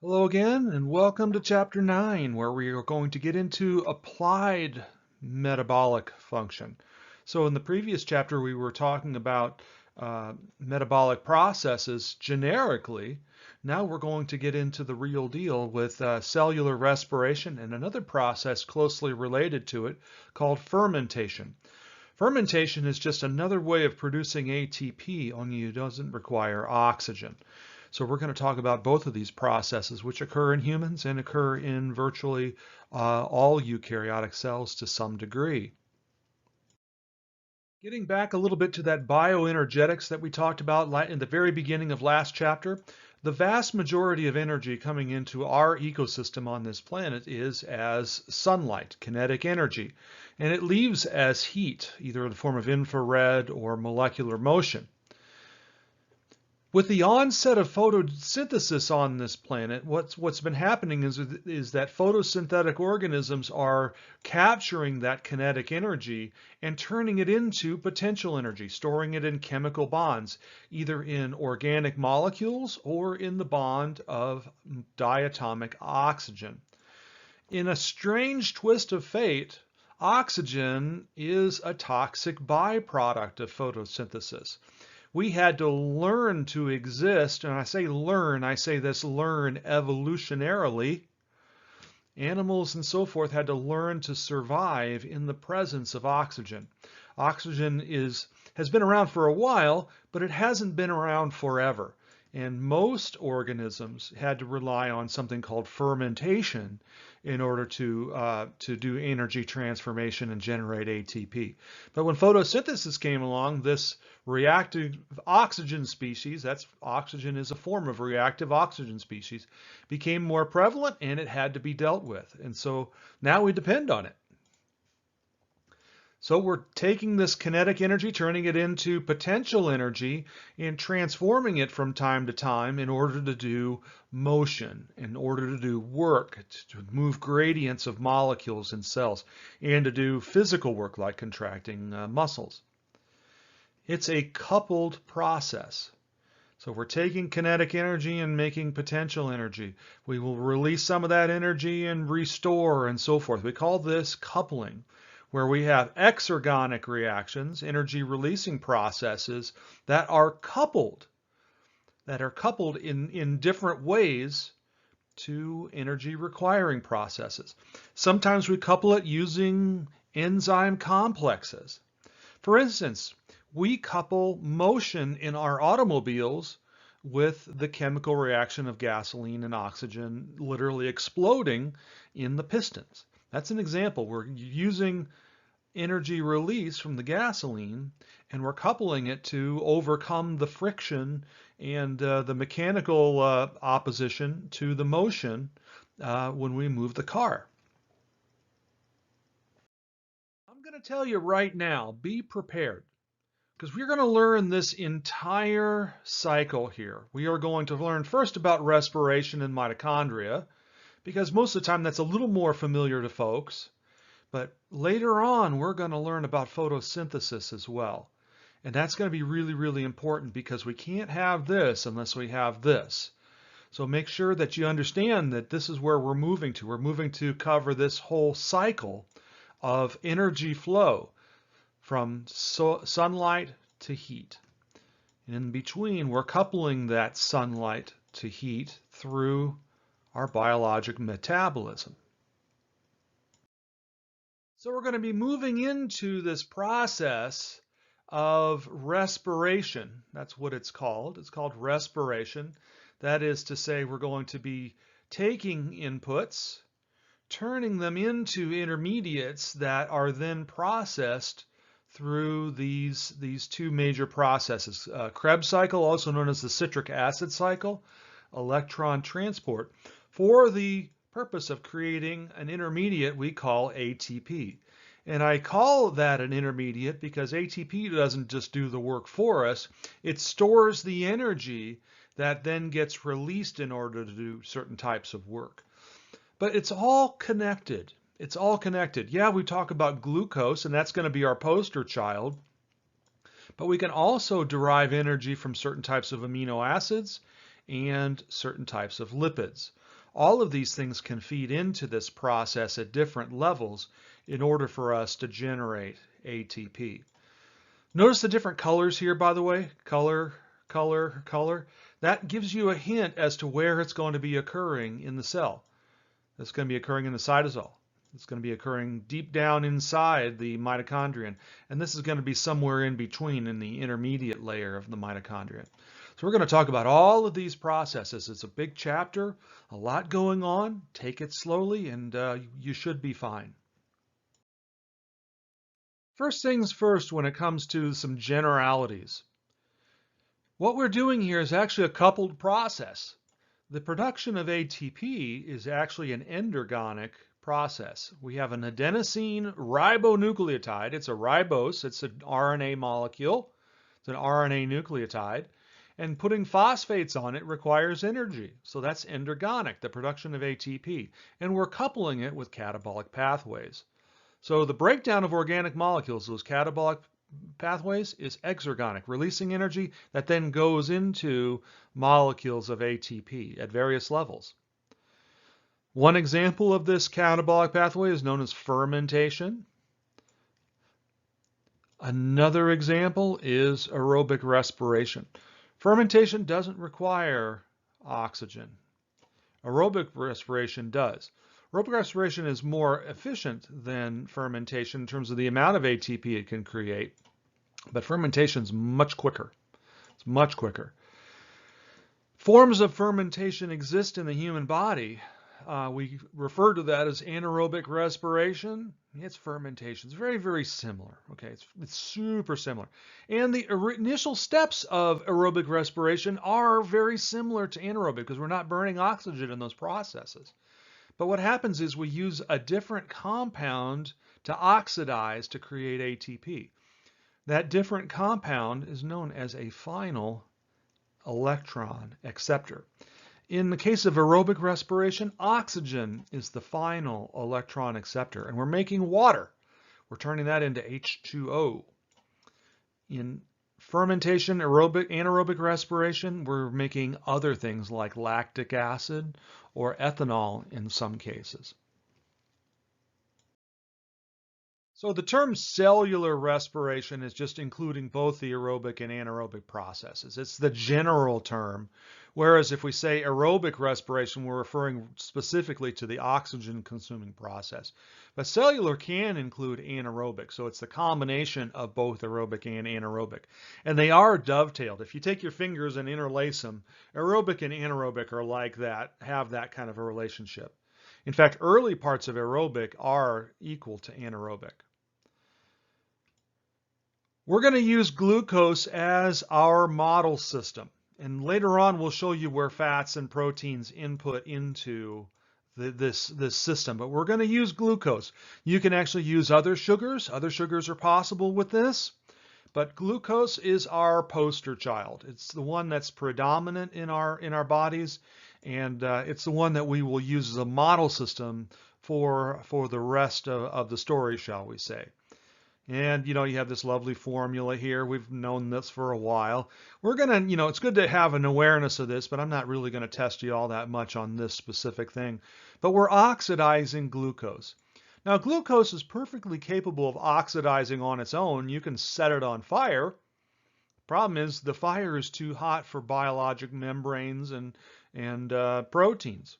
Hello again, and welcome to Chapter 9, where we are going to get into applied metabolic function. So in the previous chapter, we were talking about metabolic processes generically. Now we're going to get into the real deal with cellular respiration and another process closely related to it called fermentation. Fermentation is just another way of producing ATP, only it doesn't require oxygen. So we're going to talk about both of these processes, which occur in humans and occur in virtually all eukaryotic cells to some degree. Getting back a little bit to that bioenergetics that we talked about in the very beginning of last chapter, the vast majority of energy coming into our ecosystem on this planet is as sunlight, kinetic energy, and it leaves as heat, either in the form of infrared or molecular motion. With the onset of photosynthesis on this planet, what's been happening is that photosynthetic organisms are capturing that kinetic energy and turning it into potential energy, storing it in chemical bonds, either in organic molecules or in the bond of diatomic oxygen. In a strange twist of fate, oxygen is a toxic byproduct of photosynthesis. We had to learn to exist, and I say learn evolutionarily. Animals and so forth had to learn to survive in the presence of oxygen. Oxygen has been around for a while, but it hasn't been around forever. And most organisms had to rely on something called fermentation in order to do energy transformation and generate ATP. But when photosynthesis came along, this reactive oxygen species, that's oxygen is a form of reactive oxygen species, became more prevalent and it had to be dealt with. And so now we depend on it. So we're taking this kinetic energy, turning it into potential energy, and transforming it from time to time in order to do motion, in order to do work, to move gradients of molecules in cells, and to do physical work like contracting muscles. It's a coupled process. So we're taking kinetic energy and making potential energy. We will release some of that energy and restore and so forth. We call this coupling, where we have exergonic reactions, energy releasing processes that are coupled in different ways to energy requiring processes. Sometimes we couple it using enzyme complexes. For instance, we couple motion in our automobiles with the chemical reaction of gasoline and oxygen literally exploding in the pistons. That's an example. We're using energy release from the gasoline and we're coupling it to overcome the friction and the mechanical opposition to the motion when we move the car. I'm going to tell you right now, be prepared, because we're going to learn this entire cycle here. We are going to learn first about respiration and mitochondria, because most of the time that's a little more familiar to folks. But later on, we're going to learn about photosynthesis as well. And that's going to be really, really important because we can't have this unless we have this. So make sure that you understand that this is where we're moving to. We're moving to cover this whole cycle of energy flow from sunlight to heat. And in between, we're coupling that sunlight to heat through our biologic metabolism. So we're going to be moving into this process of respiration. That's what it's called. It's called respiration. That is to say, we're going to be taking inputs, turning them into intermediates that are then processed through these two major processes. Krebs cycle, also known as the citric acid cycle, electron transport, for the purpose of creating an intermediate we call ATP. And I call that an intermediate because ATP doesn't just do the work for us, it stores the energy that then gets released in order to do certain types of work. But it's all connected. It's all connected. Yeah, we talk about glucose, and that's going to be our poster child. But we can also derive energy from certain types of amino acids and certain types of lipids. All of these things can feed into this process at different levels in order for us to generate ATP. Notice the different colors here, by the way. Color, color, color. That gives you a hint as to where it's going to be occurring in the cell. It's going to be occurring in the cytosol. It's going to be occurring deep down inside the mitochondrion. And this is going to be somewhere in between in the intermediate layer of the mitochondrion. So we're going to talk about all of these processes. It's a big chapter, a lot going on. Take it slowly and you should be fine. First things first when it comes to some generalities. What we're doing here is actually a coupled process. The production of ATP is actually an endergonic process. We have an adenosine ribonucleotide. It's a ribose. It's an RNA molecule. It's an RNA nucleotide. And putting phosphates on it requires energy. So that's endergonic, the production of ATP. And we're coupling it with catabolic pathways. So the breakdown of organic molecules, those catabolic pathways, is exergonic, releasing energy that then goes into molecules of ATP at various levels. One example of this catabolic pathway is known as fermentation. Another example is aerobic respiration. Fermentation doesn't require oxygen. Aerobic respiration does. Aerobic respiration is more efficient than fermentation in terms of the amount of ATP it can create, but fermentation is much quicker. It's much quicker. Forms of fermentation exist in the human body. We refer to that as anaerobic respiration. It's fermentation. It's very, very similar. Okay, it's super similar. And the initial steps of aerobic respiration are very similar to anaerobic because we're not burning oxygen in those processes. But what happens is we use a different compound to oxidize to create ATP. That different compound is known as a final electron acceptor. In the case of aerobic respiration, oxygen is the final electron acceptor, and we're making water. We're turning that into H2O. In fermentation, anaerobic respiration, we're making other things like lactic acid or ethanol in some cases. So the term cellular respiration is just including both the aerobic and anaerobic processes. It's the general term, whereas if we say aerobic respiration, we're referring specifically to the oxygen-consuming process. But cellular can include anaerobic, so it's the combination of both aerobic and anaerobic. And they are dovetailed. If you take your fingers and interlace them, aerobic and anaerobic are like that, have that kind of a relationship. In fact, early parts of aerobic are equal to anaerobic. We're going to use glucose as our model system. And later on, we'll show you where fats and proteins input into this system. But we're going to use glucose. You can actually use other sugars. Other sugars are possible with this. But glucose is our poster child. It's the one that's predominant in our bodies. And it's the one that we will use as a model system for the rest of the story, shall we say. And, you have this lovely formula here. We've known this for a while. We're going to, it's good to have an awareness of this, but I'm not really going to test you all that much on this specific thing. But we're oxidizing glucose. Now, glucose is perfectly capable of oxidizing on its own. You can set it on fire. Problem is, the fire is too hot for biologic membranes and proteins.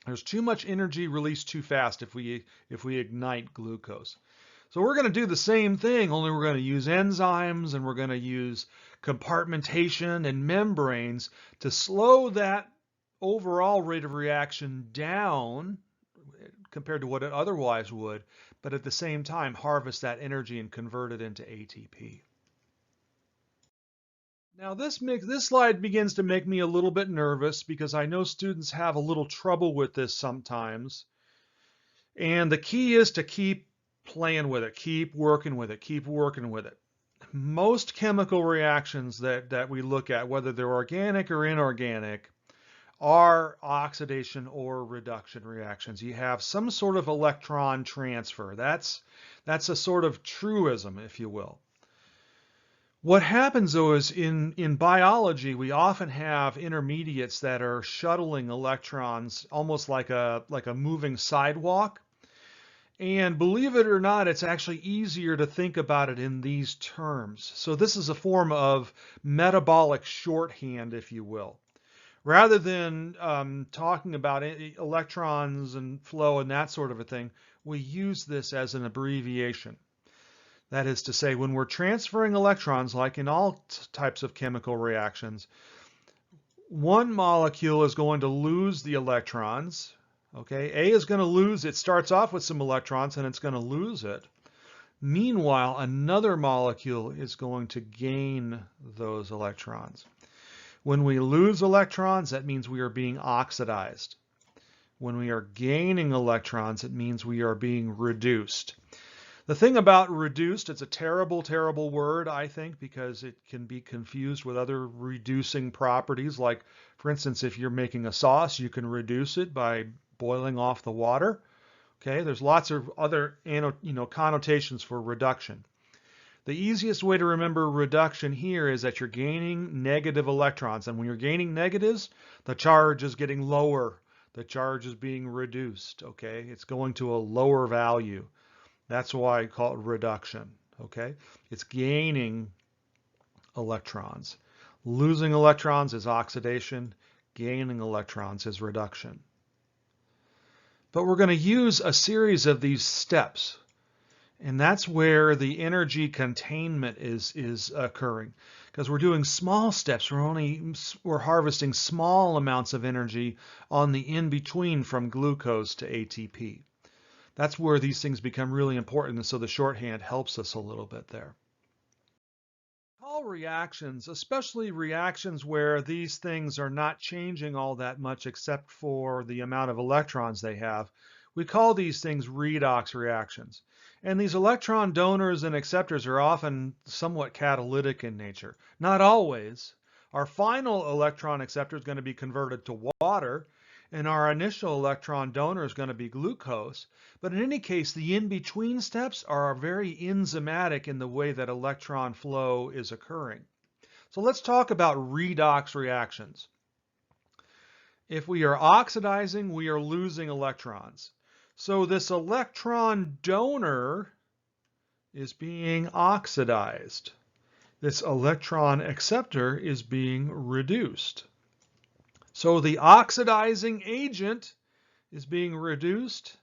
There's too much energy released too fast if we ignite glucose. So we're going to do the same thing, only we're going to use enzymes and we're going to use compartmentation and membranes to slow that overall rate of reaction down compared to what it otherwise would, but at the same time harvest that energy and convert it into ATP. Now this slide begins to make me a little bit nervous because I know students have a little trouble with this sometimes. And the key is to keep playing with it, keep working with it, keep working with it. Most chemical reactions that we look at, whether they're organic or inorganic, are oxidation or reduction reactions. You have some sort of electron transfer. That's a sort of truism, if you will. What happens though is in biology, we often have intermediates that are shuttling electrons almost like a moving sidewalk. And believe it or not, it's actually easier to think about it in these terms. So this is a form of metabolic shorthand, if you will. Rather than talking about electrons and flow and that sort of a thing, we use this as an abbreviation. That is to say, when we're transferring electrons, like in all types of chemical reactions, one molecule is going to lose the electrons. Okay, A is going to lose, it starts off with some electrons and it's going to lose it. Meanwhile, another molecule is going to gain those electrons. When we lose electrons, that means we are being oxidized. When we are gaining electrons, it means we are being reduced. The thing about reduced, it's a terrible, terrible word, I think, because it can be confused with other reducing properties. Like, for instance, if you're making a sauce, you can reduce it by boiling off the water. Okay, there's lots of other connotations for reduction. The easiest way to remember reduction here is that you're gaining negative electrons. And when you're gaining negatives, the charge is getting lower. The charge is being reduced. Okay, it's going to a lower value. That's why I call it reduction, okay? It's gaining electrons. Losing electrons is oxidation. Gaining electrons is reduction. But we're going to use a series of these steps. And that's where the energy containment is occurring. Because we're doing small steps. We're harvesting small amounts of energy on the in-between from glucose to ATP. That's where these things become really important, and so the shorthand helps us a little bit there. All reactions, especially reactions where these things are not changing all that much except for the amount of electrons they have, we call these things redox reactions. And these electron donors and acceptors are often somewhat catalytic in nature. Not always. Our final electron acceptor is going to be converted to water, and our initial electron donor is going to be glucose. But in any case, the in-between steps are very enzymatic in the way that electron flow is occurring. So let's talk about redox reactions. If we are oxidizing, we are losing electrons. So this electron donor is being oxidized. This electron acceptor is being reduced. So the oxidizing agent is being reduced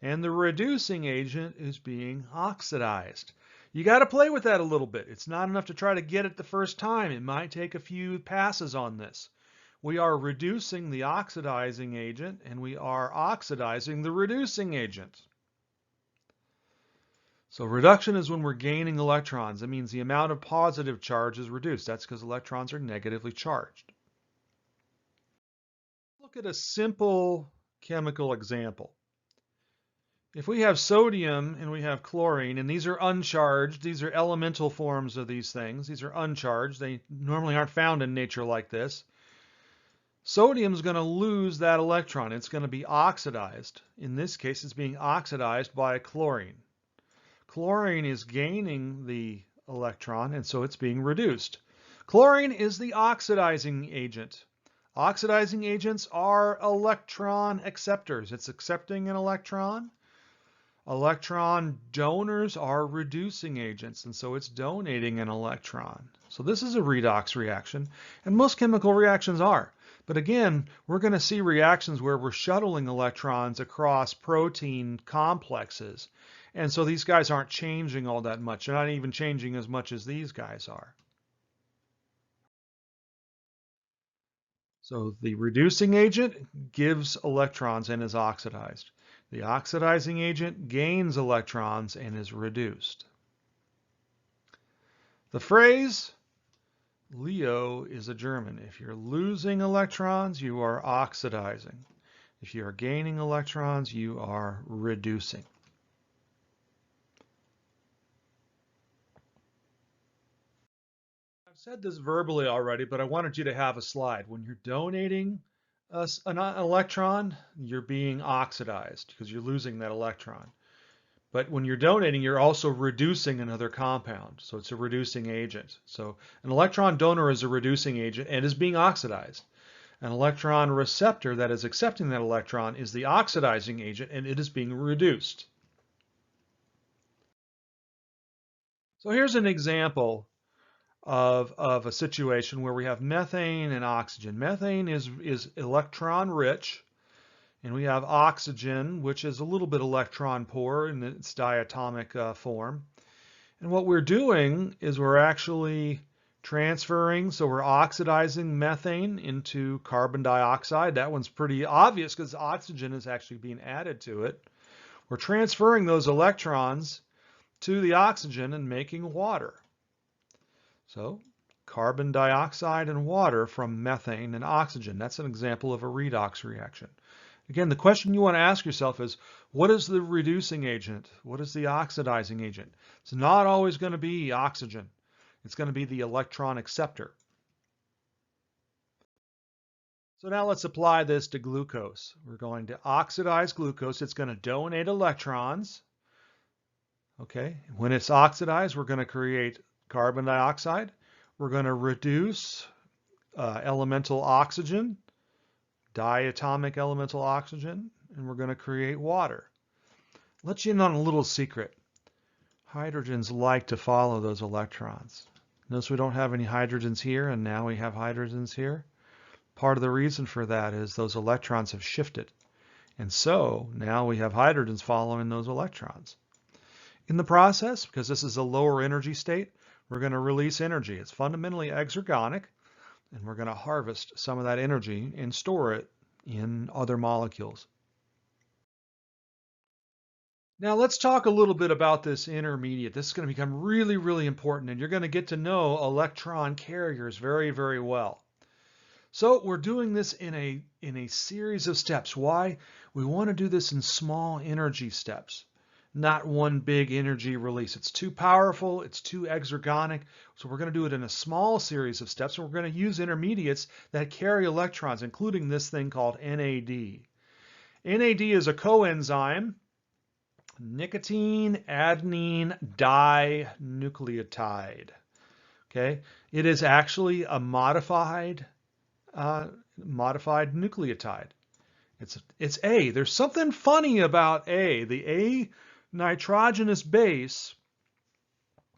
and the reducing agent is being oxidized. You got to play with that a little bit. It's not enough to try to get it the first time. It might take a few passes on this. We are reducing the oxidizing agent and we are oxidizing the reducing agent. So reduction is when we're gaining electrons. It means the amount of positive charge is reduced. That's because electrons are negatively charged. Look at a simple chemical example. If we have sodium and we have chlorine, and these are uncharged, these are elemental forms of these things. These are uncharged. They normally aren't found in nature like this. Sodium is going to lose that electron. It's going to be oxidized. In this case, it's being oxidized by chlorine. Chlorine is gaining the electron, and so it's being reduced. Chlorine is the oxidizing agent. Oxidizing agents are electron acceptors. It's accepting an electron. Electron donors are reducing agents, and so it's donating an electron. So this is a redox reaction, and most chemical reactions are. But again, we're going to see reactions where we're shuttling electrons across protein complexes. And so these guys aren't changing all that much. They're not even changing as much as these guys are. So the reducing agent gives electrons and is oxidized. The oxidizing agent gains electrons and is reduced. The phrase, Leo is a German. If you're losing electrons, you are oxidizing. If you are gaining electrons, you are reducing. I've said this verbally already, but I wanted you to have a slide. When you're donating an electron, you're being oxidized because you're losing that electron. But when you're donating, you're also reducing another compound. So it's a reducing agent. So an electron donor is a reducing agent and is being oxidized. An electron receptor that is accepting that electron is the oxidizing agent and it is being reduced. So here's an example of a situation where we have methane and oxygen. Methane is electron rich, and we have oxygen, which is a little bit electron poor in its diatomic form. And what we're doing is we're actually transferring, so we're oxidizing methane into carbon dioxide. That one's pretty obvious because oxygen is actually being added to it. We're transferring those electrons to the oxygen and making water. So carbon dioxide and water from methane and oxygen. That's an example of a redox reaction. Again, the question you want to ask yourself is, what is the reducing agent? What is the oxidizing agent? It's not always going to be oxygen. It's going to be the electron acceptor. So now let's apply this to glucose. We're going to oxidize glucose. It's going to donate electrons. Okay, when it's oxidized, we're going to create carbon dioxide. We're going to reduce elemental oxygen, diatomic elemental oxygen, and we're going to create water. Let you in on a little secret. Hydrogens like to follow those electrons. Notice we don't have any hydrogens here, and now we have hydrogens here. Part of the reason for that is those electrons have shifted. And so now we have hydrogens following those electrons. In the process, because this is a lower energy state, we're going to release energy. It's fundamentally exergonic, and we're going to harvest some of that energy and store it in other molecules. Now let's talk a little bit about this intermediate. This is going to become really, really important, and you're going to get to know electron carriers very, very well. So we're doing this in a series of steps. Why? We want to do this in small energy steps, not one big energy release. It's too powerful, it's too exergonic, so we're going to do it in a small series of steps, and we're going to use intermediates that carry electrons, including this thing called NAD. NAD is a coenzyme, nicotine adenine dinucleotide. Okay, it is actually a modified nucleotide. It's A. There's something funny about A. The A nitrogenous base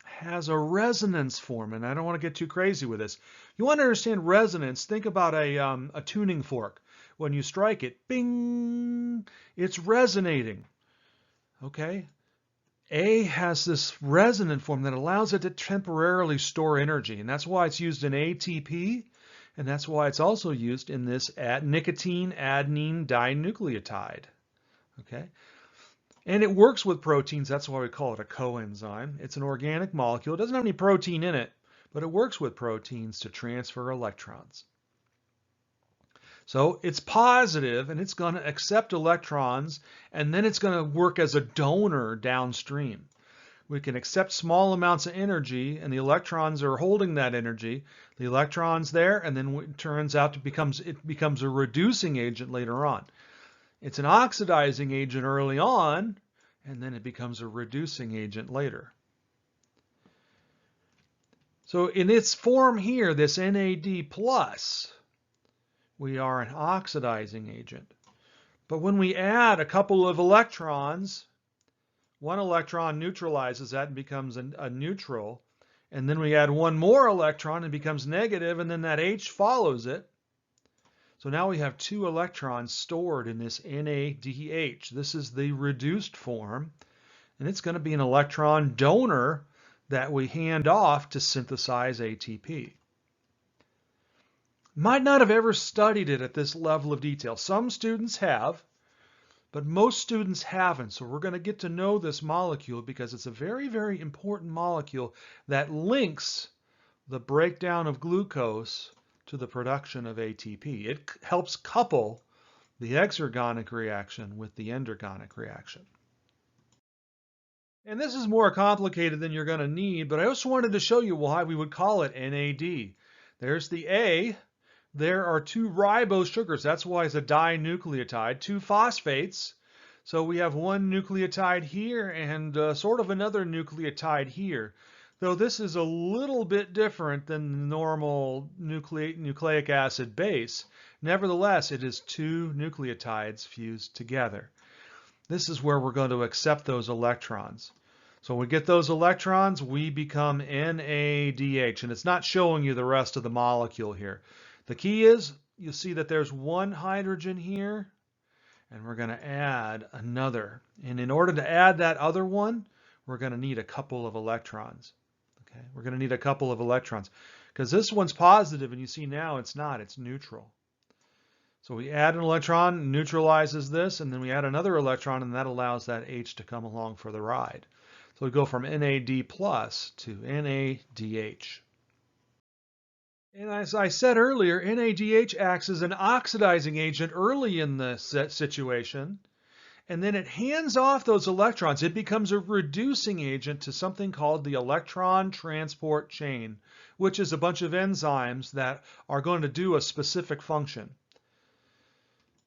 has a resonance form, and I don't want to get too crazy with this. You want to understand resonance, think about a tuning fork. When you strike it, bing, it's resonating. Okay? A has this resonant form that allows it to temporarily store energy, and that's why it's used in ATP, and that's why it's also used in this nicotine adenine dinucleotide. Okay? And it works with proteins. That's why we call it a coenzyme. It's an organic molecule. It doesn't have any protein in it, but it works with proteins to transfer electrons. So it's positive, and it's going to accept electrons, and then it's going to work as a donor downstream. We can accept small amounts of energy, and the electrons are holding that energy. The electron's there, and then it turns out it becomes a reducing agent later on. It's an oxidizing agent early on, and then it becomes a reducing agent later. So in its form here, this NAD+, we are an oxidizing agent. But when we add a couple of electrons, one electron neutralizes that and becomes a neutral, and then we add one more electron and it becomes negative, and then that H follows it. So now we have two electrons stored in this NADH. This is the reduced form, and it's going to be an electron donor that we hand off to synthesize ATP. Might not have ever studied it at this level of detail. Some students have, but most students haven't. So we're going to get to know this molecule because it's a very, very important molecule that links the breakdown of glucose to the production of ATP. It helps couple the exergonic reaction with the endergonic reaction. And this is more complicated than you're going to need, but I also wanted to show you why we would call it NAD. There's the A. There are two ribose sugars. That's why it's a dinucleotide. Two phosphates. So we have one nucleotide here and sort of another nucleotide here. Though this is a little bit different than the normal nucleic acid base, nevertheless, it is two nucleotides fused together. This is where we're going to accept those electrons. So when we get those electrons, we become NADH, and it's not showing you the rest of the molecule here. The key is, you'll see that there's one hydrogen here, and we're going to add another. And in order to add that other one, we're going to need a couple of electrons. Okay, we're going to need a couple of electrons because this one's positive, and you see now it's not, it's neutral. So we add an electron, neutralizes this, and then we add another electron, and that allows that H to come along for the ride. So we go from NAD plus to NADH. And as I said earlier, NADH acts as an oxidizing agent early in the situation, and then it hands off those electrons. It becomes a reducing agent to something called the electron transport chain, which is a bunch of enzymes that are going to do a specific function.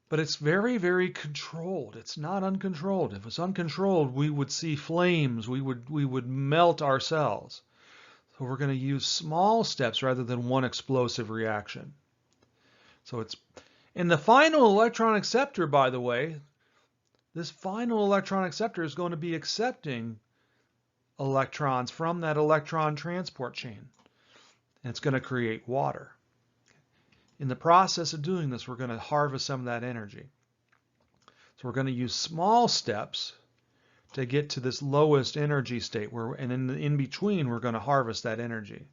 But it's very, very controlled. It's not uncontrolled. If it's uncontrolled, we would see flames. We would melt our cells. So we're going to use small steps rather than one explosive reaction. So it's in the final electron acceptor, by the way, this final electron acceptor is going to be accepting electrons from that electron transport chain. And it's going to create water. In the process of doing this, we're going to harvest some of that energy. So we're going to use small steps to get to this lowest energy state, and in between we're going to harvest that energy,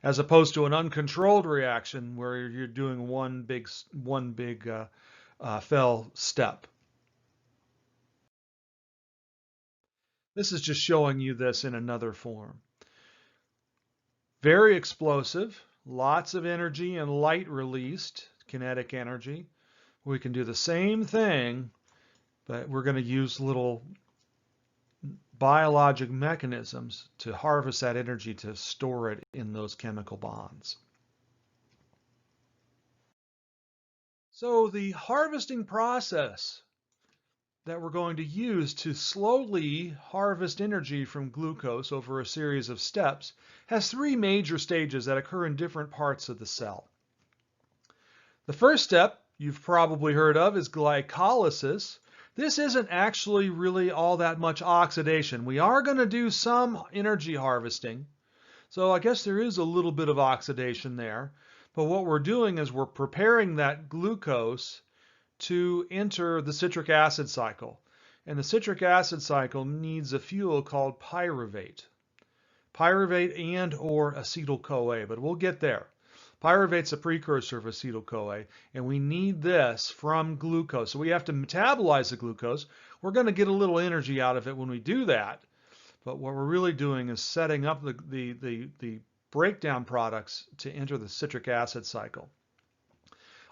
as opposed to an uncontrolled reaction where you're doing one big fell step. This is just showing you this in another form. Very explosive, lots of energy and light released, kinetic energy. We can do the same thing, but we're going to use little biologic mechanisms to harvest that energy to store it in those chemical bonds. So the harvesting process that we're going to use to slowly harvest energy from glucose over a series of steps has three major stages that occur in different parts of the cell. The first step you've probably heard of is glycolysis. This isn't actually really all that much oxidation. We are going to do some energy harvesting. So I guess there is a little bit of oxidation there. But what we're doing is we're preparing that glucose to enter the citric acid cycle. And the citric acid cycle needs a fuel called pyruvate. Pyruvate and or acetyl-CoA, but we'll get there. Pyruvate's a precursor of acetyl-CoA, and we need this from glucose. So we have to metabolize the glucose. We're going to get a little energy out of it when we do that. But what we're really doing is setting up the breakdown products to enter the citric acid cycle.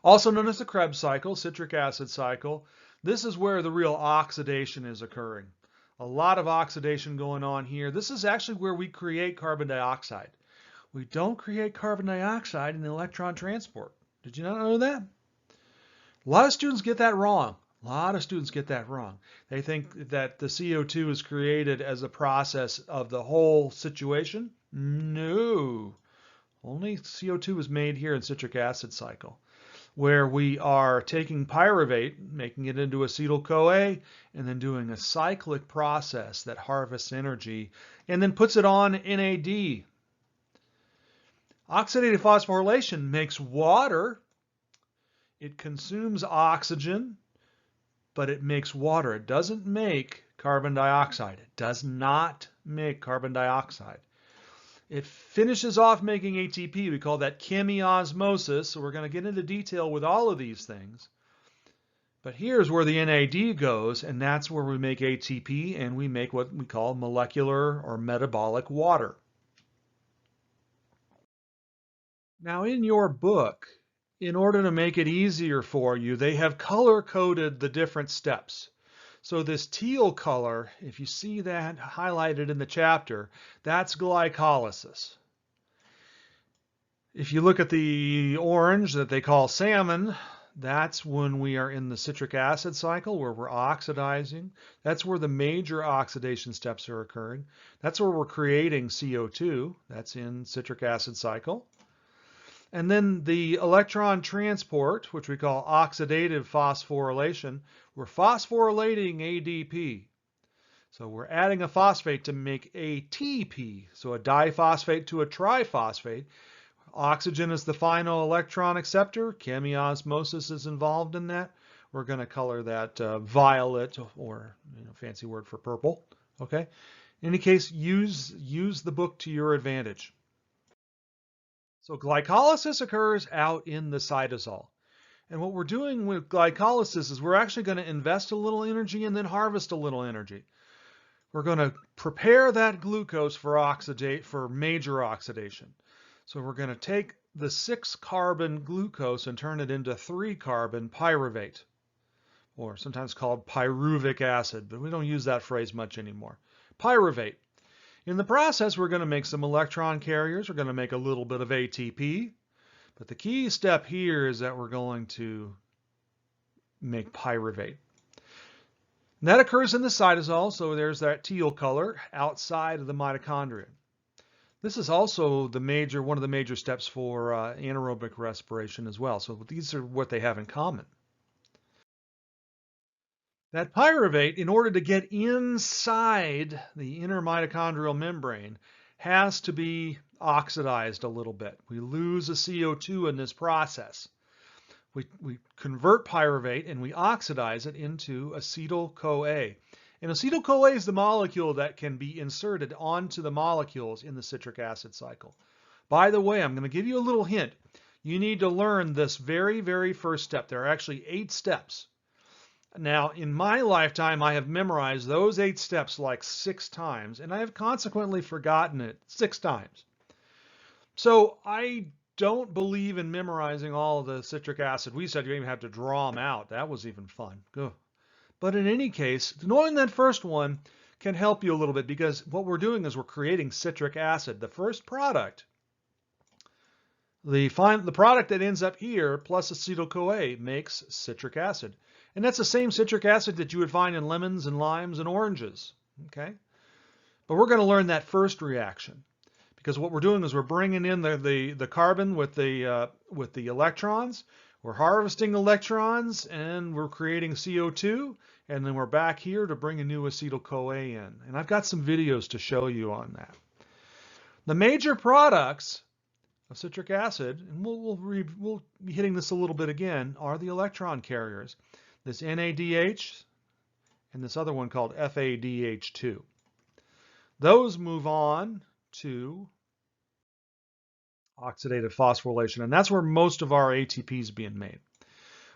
Also known as the Krebs cycle, citric acid cycle. This is where the real oxidation is occurring. A lot of oxidation going on here. This is actually where we create carbon dioxide. We don't create carbon dioxide in the electron transport. Did you not know that? A lot of students get that wrong. They think that the CO2 is created as a process of the whole situation. No. Only CO2 is made here in citric acid cycle, where we are taking pyruvate, making it into acetyl-CoA, and then doing a cyclic process that harvests energy and then puts it on NAD. Oxidative phosphorylation makes water. It consumes oxygen, but it makes water. It doesn't make carbon dioxide. It does not make carbon dioxide. It finishes off making ATP. We call that chemiosmosis. So we're going to get into detail with all of these things. But here's where the NAD goes, and that's where we make ATP, and we make what we call molecular or metabolic water. Now in your book, in order to make it easier for you, they have color-coded the different steps. So this teal color, if you see that highlighted in the chapter, that's glycolysis. If you look at the orange that they call salmon, That's when we are in the citric acid cycle where we're oxidizing. That's where the major oxidation steps are occurring. That's where we're creating CO2. That's in citric acid cycle. And then the electron transport, which we call oxidative phosphorylation, we're phosphorylating ADP. So we're adding a phosphate to make ATP, so a diphosphate to a triphosphate. Oxygen is the final electron acceptor. Chemiosmosis is involved in that. We're going to color that violet, or fancy word for purple. Okay. In any case, use the book to your advantage. So glycolysis occurs out in the cytosol. And what we're doing with glycolysis is we're actually going to invest a little energy and then harvest a little energy. We're going to prepare that glucose for major oxidation. So we're going to take the 6-carbon glucose and turn it into 3-carbon pyruvate, or sometimes called pyruvic acid, but we don't use that phrase much anymore. Pyruvate. In the process, we're going to make some electron carriers. We're going to make a little bit of ATP. But the key step here is that we're going to make pyruvate. And that occurs in the cytosol, so there's that teal color outside of the mitochondria. This is also one of the major steps for anaerobic respiration as well. So these are what they have in common. That pyruvate, in order to get inside the inner mitochondrial membrane, has to be oxidized a little bit. We lose a CO2 in this process. We convert pyruvate and we oxidize it into acetyl-CoA. And acetyl-CoA is the molecule that can be inserted onto the molecules in the citric acid cycle. By the way, I'm going to give you a little hint. You need to learn this very, very first step. There are actually 8 steps. Now, in my lifetime, I have memorized those 8 steps like 6 times, and I have consequently forgotten it 6 times. So I don't believe in memorizing all of the citric acid. We said you even have to draw them out. That was even fun. Ugh. But in any case, knowing that first one can help you a little bit, because what we're doing is we're creating citric acid. The first product, the product that ends up here plus acetyl-CoA makes citric acid. And that's the same citric acid that you would find in lemons and limes and oranges. Okay? But we're going to learn that first reaction. Because what we're doing is we're bringing in the carbon with the electrons. We're harvesting electrons and we're creating CO2. And then we're back here to bring a new acetyl-CoA in. And I've got some videos to show you on that. The major products of citric acid, and we'll be hitting this a little bit again, are the electron carriers. This NADH and this other one called FADH2. Those move on to oxidative phosphorylation, and that's where most of our ATP is being made.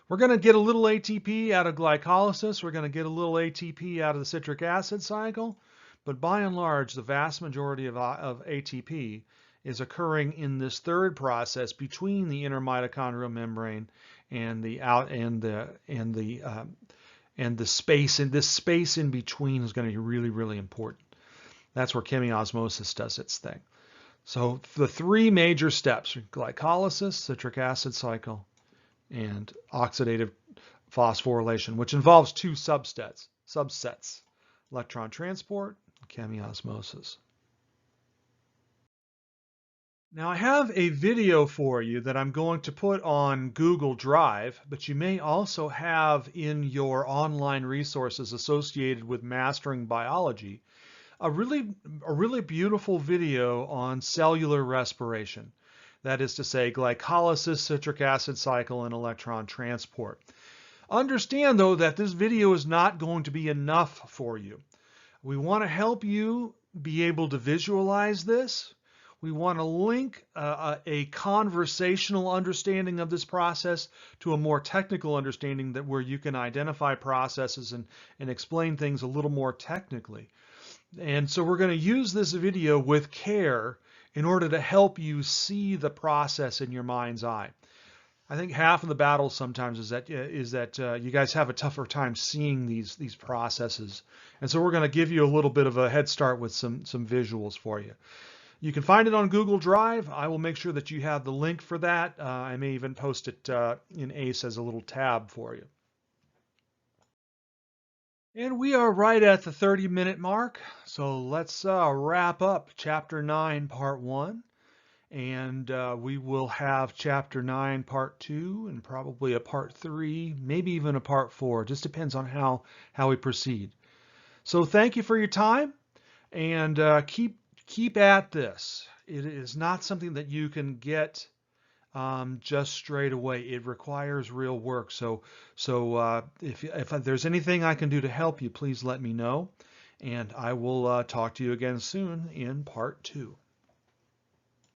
We're going to get a little ATP out of glycolysis. We're going to get a little ATP out of the citric acid cycle, but by and large, the vast majority of ATP is occurring in this third process between the inner mitochondrial membrane and the space. And this space in between is going to be really, really important. That's where chemiosmosis does its thing. So the 3 major steps: glycolysis, citric acid cycle, and oxidative phosphorylation, which involves 2 subsets: electron transport and chemiosmosis. Now I have a video for you that I'm going to put on Google Drive, but you may also have in your online resources associated with mastering biology a really beautiful video on cellular respiration. That is to say, glycolysis, citric acid cycle, and electron transport. Understand, though, that this video is not going to be enough for you. We want to help you be able to visualize this. We want to link a conversational understanding of this process to a more technical understanding where you can identify processes and explain things a little more technically. And so we're going to use this video with care in order to help you see the process in your mind's eye. I think half of the battle sometimes is that you guys have a tougher time seeing these processes. And so we're going to give you a little bit of a head start with some visuals for you. You can find it on Google Drive. I will make sure that you have the link for that. I may even post it in ACE as a little tab for you. And we are right at the 30-minute mark, so let's wrap up Chapter 9, Part 1. And we will have Chapter 9, Part 2, and probably a Part 3, maybe even a Part 4. It just depends on how we proceed. So thank you for your time, and keep at this. It is not something that you can get just straight away. It requires real work. So if there's anything I can do to help you, please let me know. And I will talk to you again soon in Part 2.